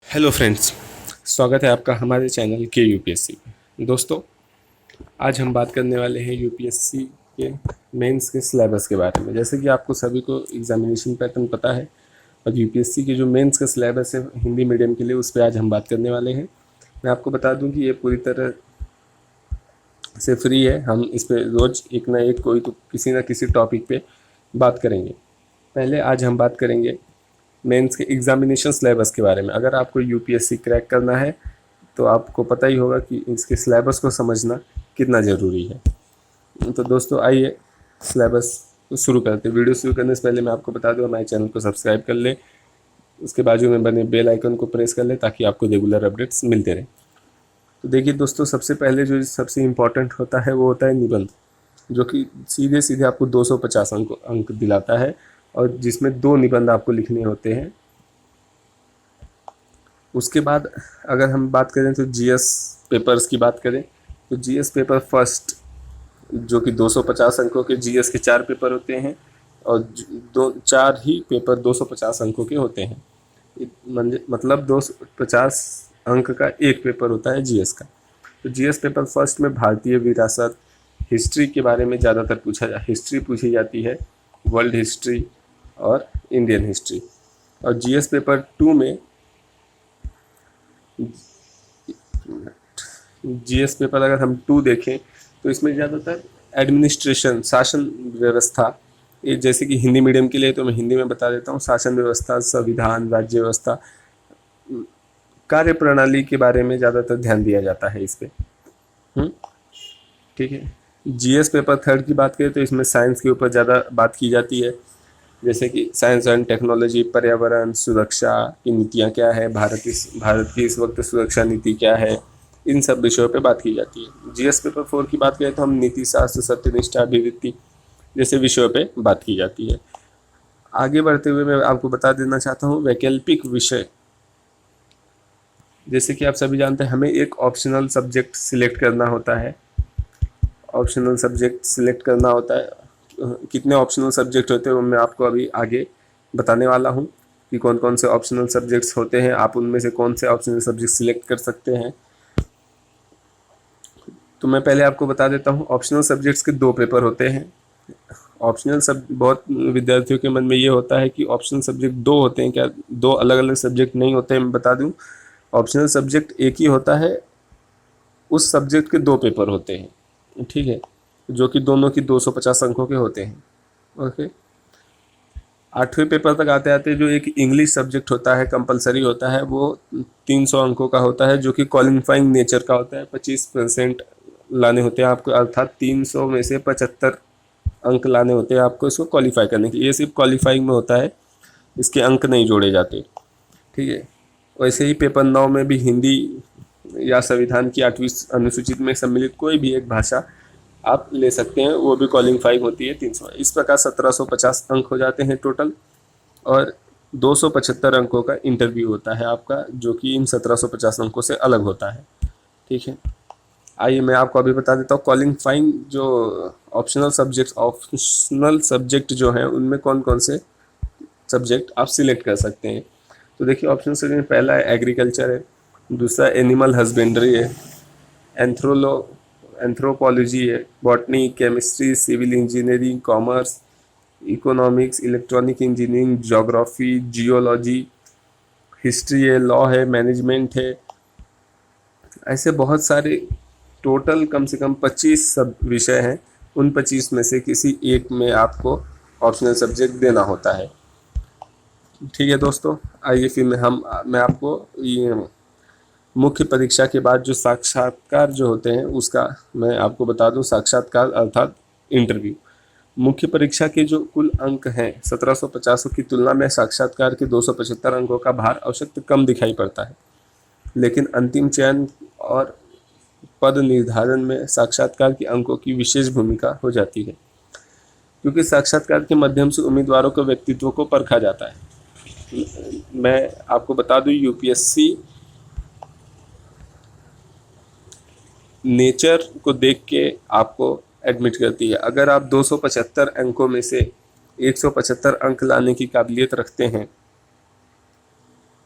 Hello friends, स्वागत है आपका हमारे चैनल के यूपीएससी पे। दोस्तों, आज हम बात करने वाले हैं यूपीएससी के मेंस के सिलेबस के बारे में। जैसे कि आपको सभी को एग्जामिनेशन पैटर्न पता है और यूपीएससी के जो मेंस का सिलेबस है हिंदी मीडियम के लिए, उस पर आज हम बात करने वाले हैं। मैं आपको बता दूं कि ये पूरी तरह से फ्री है। हम इस पर रोज़ एक ना एक कोई तो किसी ना किसी टॉपिक पे बात करेंगे। पहले आज हम बात करेंगे मेंस के एग्जामिनेशन सिलेबस के बारे में। अगर आपको यूपीएससी क्रैक करना है तो आपको पता ही होगा कि इसके सिलेबस को समझना कितना ज़रूरी है। तो दोस्तों, आइए सिलेबस शुरू करते हैं। वीडियो शुरू करने से पहले मैं आपको बता दूं, हमारे चैनल को सब्सक्राइब कर ले, उसके बाजू में बने बेल आइकन को प्रेस कर ले ताकि आपको रेगुलर अपडेट्स मिलते रहें। तो देखिए दोस्तों, सबसे पहले जो सबसे इम्पोर्टेंट होता है वो होता है निबंध, जो कि सीधे सीधे आपको 250 अंक दिलाता है और जिसमें 2 निबंध आपको लिखने होते हैं। उसके बाद अगर हम बात करें तो जीएस पेपर्स की बात करें तो जीएस पेपर फर्स्ट, जो कि 250 अंकों के जीएस के 4 पेपर होते हैं और 4 ही पेपर 250 अंकों के होते हैं। मतलब 250 अंक का एक पेपर होता है जीएस का। तो जीएस पेपर फर्स्ट में भारतीय विरासत, हिस्ट्री के बारे में ज़्यादातर हिस्ट्री पूछी जाती है, वर्ल्ड हिस्ट्री और इंडियन हिस्ट्री। और जीएस पेपर 2 में जीएस पेपर अगर हम 2 देखें तो इसमें ज़्यादातर एडमिनिस्ट्रेशन, शासन व्यवस्था, ये जैसे कि हिंदी मीडियम के लिए तो मैं हिंदी में बता देता हूँ, शासन व्यवस्था, संविधान, राज्य व्यवस्था, कार्य प्रणाली के बारे में ज़्यादातर ध्यान दिया जाता है इस पर। ठीक है। जीएस पेपर थर्ड की बात करें तो इसमें साइंस के ऊपर ज़्यादा बात की जाती है, जैसे कि साइंस एंड टेक्नोलॉजी, पर्यावरण, सुरक्षा की नीतियाँ क्या है, भारत की इस वक्त सुरक्षा नीति क्या है, इन सब विषयों पे बात की जाती है। जीएस पेपर 4 की बात करें तो हम नीति शास्त्र, सत्यनिष्ठा, अभिवृत्ति जैसे विषयों पे बात की जाती है। आगे बढ़ते हुए मैं आपको बता देना चाहता हूँ वैकल्पिक विषय। जैसे कि आप सभी जानते हैं हमें एक ऑप्शनल सब्जेक्ट सिलेक्ट करना होता है। ऑप्शनल सब्जेक्ट सिलेक्ट करना होता है। कितने ऑप्शनल सब्जेक्ट होते हैं वो मैं आपको अभी आगे बताने वाला हूँ कि कौन कौन से ऑप्शनल सब्जेक्ट्स होते हैं, आप उनमें से कौन से ऑप्शनल सब्जेक्ट सिलेक्ट कर सकते हैं। तो मैं पहले आपको बता देता हूँ, ऑप्शनल सब्जेक्ट्स के 2 पेपर होते हैं। बहुत विद्यार्थियों के मन में ये होता है कि ऑप्शनल सब्जेक्ट 2 होते हैं, क्या 2 अलग अलग सब्जेक्ट नहीं होते हैं? मैं बता दूँ, ऑप्शनल सब्जेक्ट एक ही होता है, उस सब्जेक्ट के 2 पेपर होते हैं। ठीक है, जो कि दोनों की 250 अंकों के होते हैं। ओके। 8वें पेपर तक आते आते जो एक इंग्लिश सब्जेक्ट होता है, कंपलसरी होता है, वो 300 अंकों का होता है, जो कि क्वालिफाइंग नेचर का होता है। 25% लाने होते हैं आपको, अर्थात 300 में से 75 अंक लाने होते हैं आपको इसको क्वालिफाई करने के लिए। ये सिर्फ क्वालिफाइंग में होता है, इसके अंक नहीं जोड़े जाते। ठीक है। वैसे ही पेपर 9 में भी हिंदी या संविधान की 8वीं अनुसूचित में सम्मिलित कोई भी एक भाषा आप ले सकते हैं, वो भी क्वालिफाइंग होती है 300। इस प्रकार 1750 अंक हो जाते हैं टोटल, और 275 अंकों का इंटरव्यू होता है आपका, जो कि इन 1750 अंकों से अलग होता है। ठीक है। आइए मैं आपको अभी बता देता हूँ क्वालिफाइंग जो ऑप्शनल सब्जेक्ट जो हैं उनमें कौन कौन से सब्जेक्ट आप सिलेक्ट कर सकते हैं। तो देखिए, ऑप्शनल सब्जेक्ट में पहला है एग्रीकल्चर है, दूसरा एनिमल हस्बेंड्री है, एंथ्रोपोलॉजी है, botany, chemistry, civil engineering, commerce, economics, electronic engineering, geography, geology, history है, लॉ है, मैनेजमेंट है। ऐसे बहुत सारे टोटल कम से कम 25 सब विषय हैं। उन 25 में से किसी एक में आपको ऑप्शनल सब्जेक्ट देना होता है। ठीक है दोस्तों, आइए फिर मैं आपको ये मुख्य परीक्षा के बाद जो साक्षात्कार जो होते हैं उसका मैं आपको बता दूं। साक्षात्कार अर्थात इंटरव्यू। मुख्य परीक्षा के जो कुल अंक हैं 1750 की तुलना में साक्षात्कार के 275 अंकों का भार आवश्यक कम दिखाई पड़ता है, लेकिन अंतिम चयन और पद निर्धारण में साक्षात्कार के अंकों की विशेष भूमिका हो जाती है, क्योंकि साक्षात्कार के माध्यम से उम्मीदवारों के व्यक्तित्व को परखा जाता है। मैं आपको बता दूं, यूपीएससी नेचर को देख के आपको एडमिट करती है। अगर आप 275 अंकों में से 175 अंक लाने की काबिलियत रखते हैं,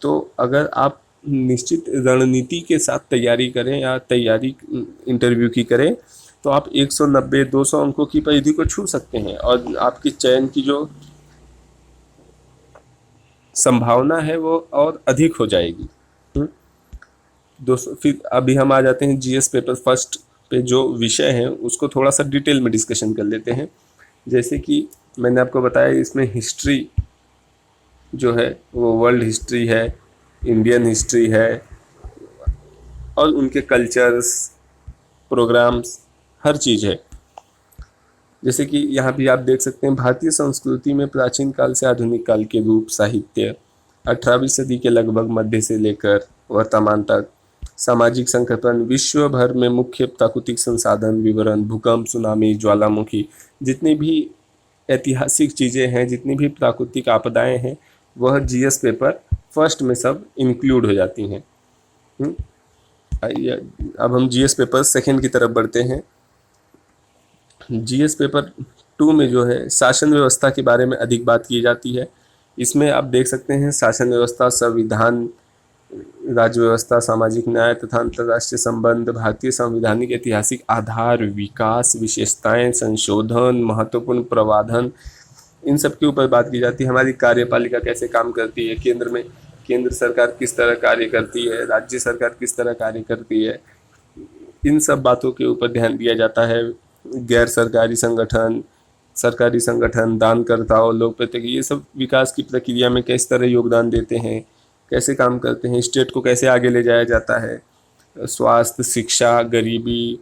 तो अगर आप निश्चित रणनीति के साथ तैयारी करें या तैयारी इंटरव्यू की करें तो आप 190-200 अंकों की परिधि को छू सकते हैं और आपकी चयन की जो संभावना है वो और अधिक हो जाएगी। दोस्तों फिर अभी हम आ जाते हैं जीएस पेपर फर्स्ट पे, जो विषय है उसको थोड़ा सा डिटेल में डिस्कशन कर लेते हैं। जैसे कि मैंने आपको बताया, इसमें हिस्ट्री जो है वो वर्ल्ड हिस्ट्री है, इंडियन हिस्ट्री है और उनके कल्चर्स, प्रोग्राम्स, हर चीज़ है। जैसे कि यहाँ भी आप देख सकते हैं, भारतीय संस्कृति में प्राचीन काल से आधुनिक काल के रूप, साहित्य, 18वीं सदी के लगभग मध्य से लेकर वर्तमान तक, सामाजिक संक्रमण, विश्व भर में मुख्य प्राकृतिक संसाधन विवरण, भूकंप, सुनामी, ज्वालामुखी, जितनी भी ऐतिहासिक चीज़ें हैं, जितनी भी प्राकृतिक आपदाएं हैं, वह जीएस पेपर फर्स्ट में सब इंक्लूड हो जाती हैं। अब हम जीएस पेपर सेकंड की तरफ बढ़ते हैं। जीएस पेपर 2 में जो है शासन व्यवस्था के बारे में अधिक बात की जाती है। इसमें आप देख सकते हैं शासन व्यवस्था, संविधान, राज्य व्यवस्था, सामाजिक न्याय तथा अंतर्राष्ट्रीय संबंध, भारतीय संवैधानिक ऐतिहासिक आधार, विकास, विशेषताएं, संशोधन, महत्वपूर्ण प्रावधान, इन सब के ऊपर बात की जाती है। हमारी कार्यपालिका कैसे काम करती है, केंद्र में केंद्र सरकार किस तरह कार्य करती है, राज्य सरकार किस तरह कार्य करती है, इन सब बातों के ऊपर ध्यान दिया जाता है। गैर सरकारी संगठन, सरकारी संगठन, दानकर्ताओं, लोक प्रतिनिधि, ये सब विकास की प्रक्रिया में किस तरह योगदान देते हैं, कैसे काम करते हैं, स्टेट को कैसे आगे ले जाया जाता है, स्वास्थ्य, शिक्षा, गरीबी,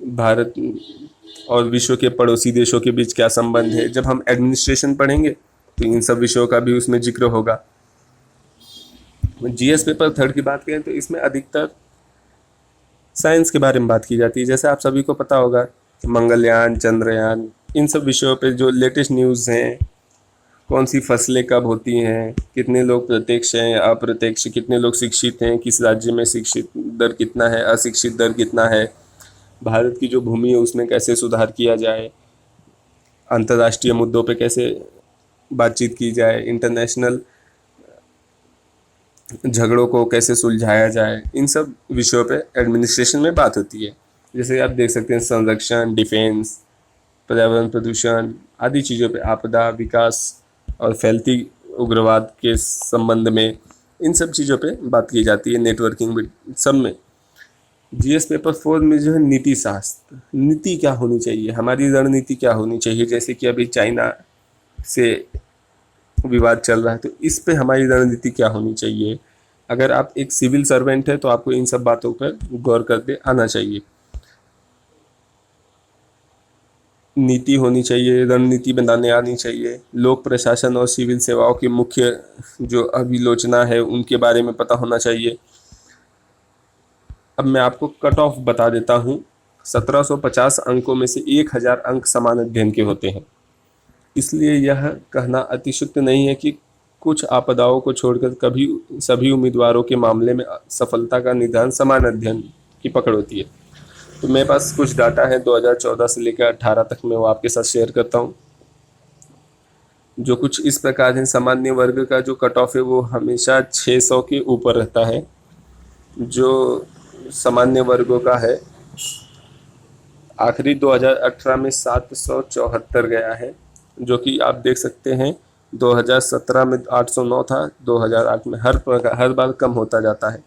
भारत और विश्व के पड़ोसी देशों के बीच क्या संबंध है। जब हम एडमिनिस्ट्रेशन पढ़ेंगे तो इन सब विषयों का भी उसमें जिक्र होगा। जीएस पेपर थर्ड की बात करें तो इसमें अधिकतर साइंस के बारे में बात की जाती है। जैसे आप सभी को पता होगा, मंगलयान, चंद्रयान, इन सब विषयों पे जो लेटेस्ट न्यूज़ हैं, कौन सी फसलें कब होती हैं, कितने लोग प्रत्यक्ष हैं, अप्रत्यक्ष, कितने लोग शिक्षित हैं, किस राज्य में शिक्षित दर कितना है, अशिक्षित दर कितना है, भारत की जो भूमि है उसमें कैसे सुधार किया जाए, अंतर्राष्ट्रीय मुद्दों पे कैसे बातचीत की जाए, इंटरनेशनल झगड़ों को कैसे सुलझाया जाए, इन सब विषयों पे एडमिनिस्ट्रेशन में बात होती है। जैसे आप देख सकते हैं संरक्षण, डिफेंस, पर्यावरण प्रदूषण आदि चीज़ों पे, आपदा, विकास और फैलती उग्रवाद के संबंध में, इन सब चीज़ों पे बात की जाती है, नेटवर्किंग सब में। जीएस पेपर 4 में जो है नीति शास्त्र, नीति क्या होनी चाहिए, हमारी रणनीति क्या होनी चाहिए। जैसे कि अभी चाइना से विवाद चल रहा है तो इस पे हमारी रणनीति क्या होनी चाहिए। अगर आप एक सिविल सर्वेंट है तो आपको इन सब बातों पर गौर करके आना चाहिए। नीति होनी चाहिए, रणनीति बनाने आनी चाहिए, लोक प्रशासन और सिविल सेवाओं की मुख्य जो अभिलोचना है उनके बारे में पता होना चाहिए। अब मैं आपको कट ऑफ बता देता हूँ। 1750 अंकों में से 1000 अंक समान अध्ययन के होते हैं। इसलिए यह कहना अतिशुक्त नहीं है कि कुछ आपदाओं को छोड़कर कभी सभी उम्मीदवारों के मामले में सफलता का निर्धारण समान अध्ययन की पकड़ होती है। तो मेरे पास कुछ डाटा है 2014 से लेकर 18 तक, मैं वो आपके साथ शेयर करता हूँ, जो कुछ इस प्रकार है। सामान्य वर्ग का जो कट ऑफ है वो हमेशा 600 के ऊपर रहता है। जो सामान्य वर्गों का है आखिरी 2018 में 774 गया है, जो कि आप देख सकते हैं 2017 में 809 था, 2008 में हर बार कम होता जाता है।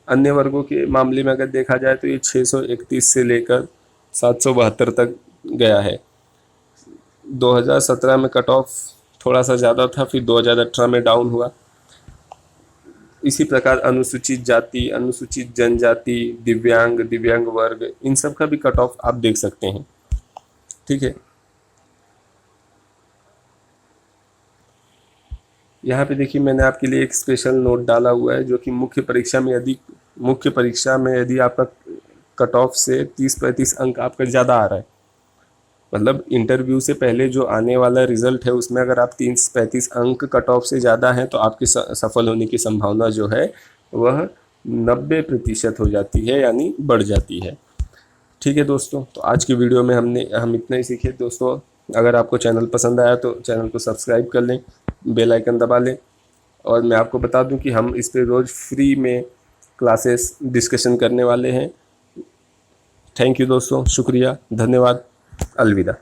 अन्य वर्गों के मामले में अगर देखा जाए तो ये 631 से लेकर 772 तक गया है। 2017 में कट ऑफ थोड़ा सा ज़्यादा था, फिर 2018 में डाउन हुआ। इसी प्रकार अनुसूचित जाति, अनुसूचित जनजाति, दिव्यांग, दिव्यांग वर्ग, इन सब का भी कट ऑफ आप देख सकते हैं। ठीक है, यहाँ पे देखिए मैंने आपके लिए एक स्पेशल नोट डाला हुआ है, जो कि मुख्य परीक्षा में यदि आपका कट ऑफ से 30-35 अंक आपका ज़्यादा आ रहा है, मतलब इंटरव्यू से पहले जो आने वाला रिजल्ट है उसमें अगर आप 30-35 अंक कट ऑफ से ज़्यादा हैं तो आपकी सफल होने की संभावना जो है वह 90% हो जाती है, यानी बढ़ जाती है। ठीक है दोस्तों, तो आज की वीडियो में हम इतना ही सीखे। दोस्तों अगर आपको चैनल पसंद आया तो चैनल को सब्सक्राइब कर लें, बेल आइकन दबा लें और मैं आपको बता दूं कि हम इस पे रोज़ फ्री में क्लासेस डिस्कशन करने वाले हैं। थैंक यू दोस्तों, शुक्रिया, धन्यवाद, अलविदा।